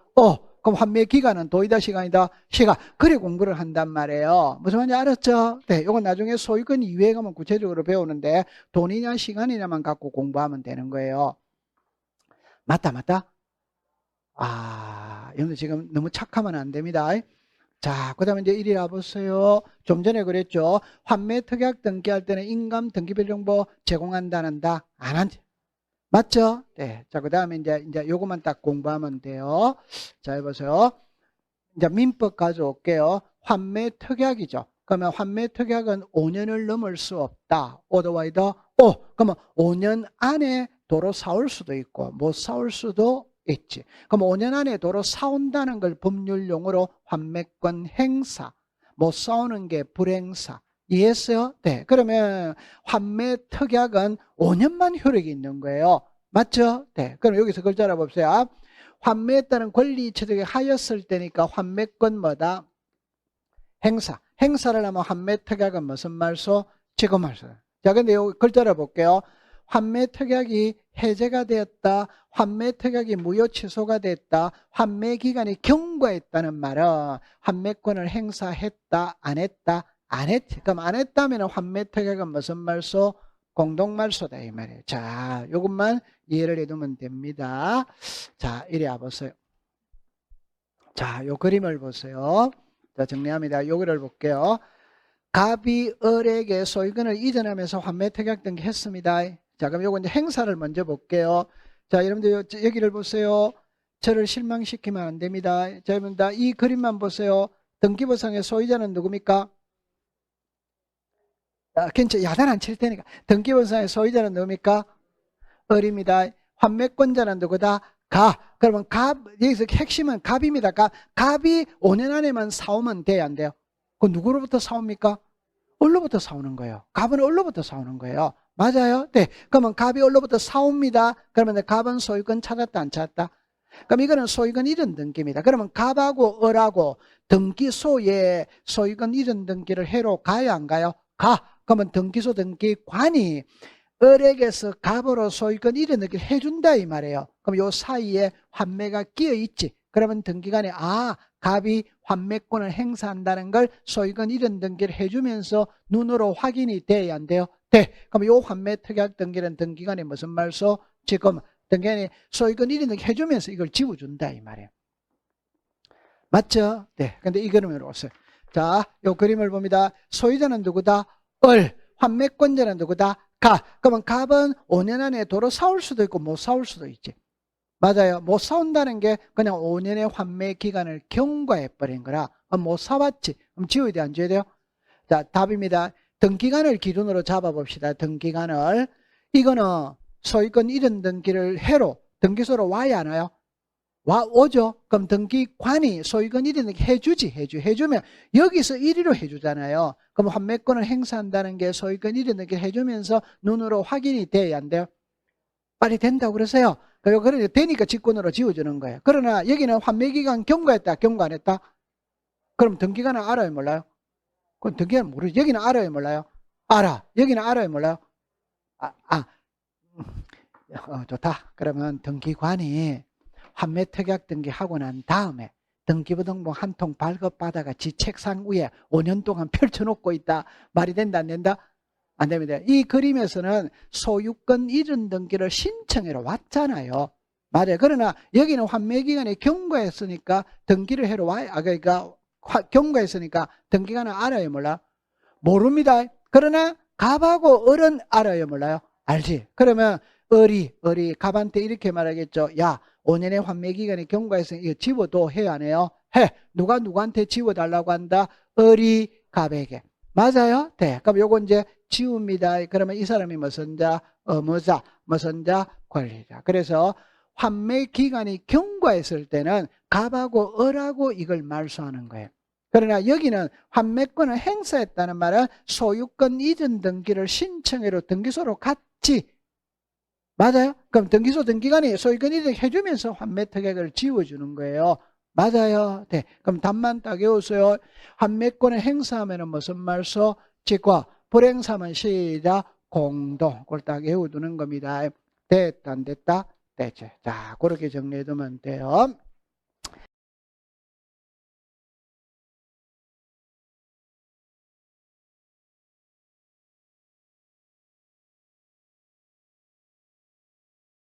그럼 환매 기간은 도이다, 시간이다? 시간. 그래 공부를 한단 말이에요. 무슨 말인지 알았죠? 네, 이건 나중에 소유권 이외에 가면 구체적으로 배우는데 돈이냐 시간이냐만 갖고 공부하면 되는 거예요. 맞다, 맞다? 여러분들 지금 너무 착하면 안 됩니다. 자, 그 다음에 이제 이리 와보세요. 좀 전에 그랬죠. 환매 특약 등기할 때는 인감 등기별 정보 제공한다는다. 안 한다. 맞죠? 네. 자, 그 다음에 이제 요것만 딱 공부하면 돼요. 자, 해보세요. 이제 민법 가져올게요. 환매 특약이죠. 그러면 환매특약은 5년을 넘을 수 없다. otherwise, 그러면 5년 안에 도로 사올 수도 있고 못 사올 수도 있지. 그럼 5년 안에 도로 사온다는 걸 법률용어로 환매권 행사, 못 사오는 게 불행사. 이해했어요? 네. 그러면 환매특약은 5년만 효력이 있는 거예요. 맞죠? 네. 그럼 여기서 글자 알아봅시다. 환매에 따른 권리 취득이 하였을 때니까 환매권 뭐다? 행사. 행사를 하면 환매특약은 무슨 말소? 지금 말소. 자, 근데 여기 글자 알아볼게요. 환매특약이 해제가 되었다. 환매특약이 무효 취소가 됐다. 환매기간이 경과했다는 말은 환매권을 행사했다, 안 했다? 안 했지. 그럼 안 했다면 환매특약은 무슨 말소? 공동말소다 이 말이에요. 자, 이것만 이해를 해두면 됩니다. 자, 이리 와보세요. 자, 요 그림을 보세요. 자, 정리합니다. 요거를 볼게요. 갑이 을에게 소유권을 이전하면서 환매특약 등기했습니다. 자, 그럼 요거 이제 행사를 먼저 볼게요. 자, 여러분들 여기를 보세요. 저를 실망시키면 안 됩니다. 자, 여러분들 이 그림만 보세요. 등기부상의 소유자는 누굽니까? 괜찮아. 야단 안 칠 테니까. 등기부상의 소유자는 누굽니까? 을입니다. 환매권자는 누구다? 가. 그러면 갑, 여기서 핵심은 갑입니다. 갑이 5년 안에만 사오면 돼요, 안 돼요? 그 누구로부터 사옵니까? 을로부터 사오는 거예요. 갑은 을로부터 사오는 거예요. 맞아요? 네. 그러면 갑이 을로부터 사옵니다. 그러면 갑은 소유권 찾았다, 안 찾았다? 그럼 이거는 소유권 이전 등기입니다. 그러면 갑하고 을하고 등기소에 소유권 이전 등기를 해로 가요, 안 가요? 가. 그러면 등기소 등기관이 을에게서 갑으로 소유권 이전 등기를 해준다 이 말이에요. 그럼 요 사이에 환매가 끼어 있지. 그러면 등기관이 갑이 환매권을 행사한다는 걸 소유권 이전 등기를 해주면서 눈으로 확인이 돼야 안 돼요? 돼. 그럼 요 환매특약 등기는 등기관이 무슨 말소? 지금 등기관이 소유권 이전 등기 해주면서 이걸 지워준다 이 말이에요. 맞죠? 네. 근데 이 그림으로 오세요. 자, 요 그림을 봅니다. 소유자는 누구다? 을. 환매권자는 누구다? 가. 그러면 갑은 5년 안에 도로 사올 수도 있고 못 사올 수도 있지. 맞아요. 못 사온다는 게 그냥 5년의 환매 기간을 경과해버린 거라. 못 사왔지. 그럼 지워야 돼, 안 지워야 돼요? 자, 답입니다. 등기간을 기준으로 잡아봅시다. 등기간을. 이거는 소유권 이전 등기를 해로 등기소로 와야 하나요? 오죠. 그럼 등기관이 소유권 이전 등기 해주면 여기서 1위로 해주잖아요. 그럼 환매권을 행사한다는 게 소유권 이전 등기 해주면서 눈으로 확인이 돼야 안 돼요? 빨리 된다고 그러세요. 그러니까 되니까 직권으로 지워주는 거예요. 그러나 여기는 환매기간 경과했다, 경과 안 했다? 그럼 등기관은 알아요, 몰라요? 그럼 등기관은 모르죠. 여기는 알아요, 몰라요? 알아. 여기는 알아요, 몰라요? 좋다. 그러면 등기관이 환매특약 등기하고 난 다음에 등기부등본 한 통 발급받아가 지 책상 위에 5년 동안 펼쳐놓고 있다. 말이 된다, 안 된다? 안 됩니다. 이 그림에서는 소유권 이전 등기를 신청해로 왔잖아요. 맞아요. 그러나 여기는 환매기간이 경과했으니까 등기를 해로 와요. 그러니까 경과했으니까 등기관은 알아요, 몰라? 모릅니다. 그러나 갑하고 을은 알아요, 몰라요? 알지. 그러면 을이 갑한테 이렇게 말하겠죠. 야, 5년의 환매기간이 경과했으니 이거 지워도 해야 안 해요? 해. 누가 누구한테 지워달라고 한다? 을이 갑에게. 맞아요? 네. 그럼 요거 이제 지웁니다. 그러면 이 사람이 무슨 자? 의무자. 무슨 자? 권리자. 그래서 환매기간이 경과했을 때는 갑하고 을하고 이걸 말소하는 거예요. 그러나 여기는 환매권을 행사했다는 말은 소유권 이전 등기를 신청해로 등기소로 갔지. 맞아요? 그럼 등기소 등기관이 소유권 이전 해주면서 환매특약을 지워주는 거예요. 맞아요? 네. 그럼 답만 딱 외우세요. 환매권을 행사하면 무슨 말소? 직과. 불행사면 시작. 공동. 그걸 딱 외워두는 겁니다. 됐다, 안 됐다? 됐죠. 자, 그렇게 정리해두면 돼요.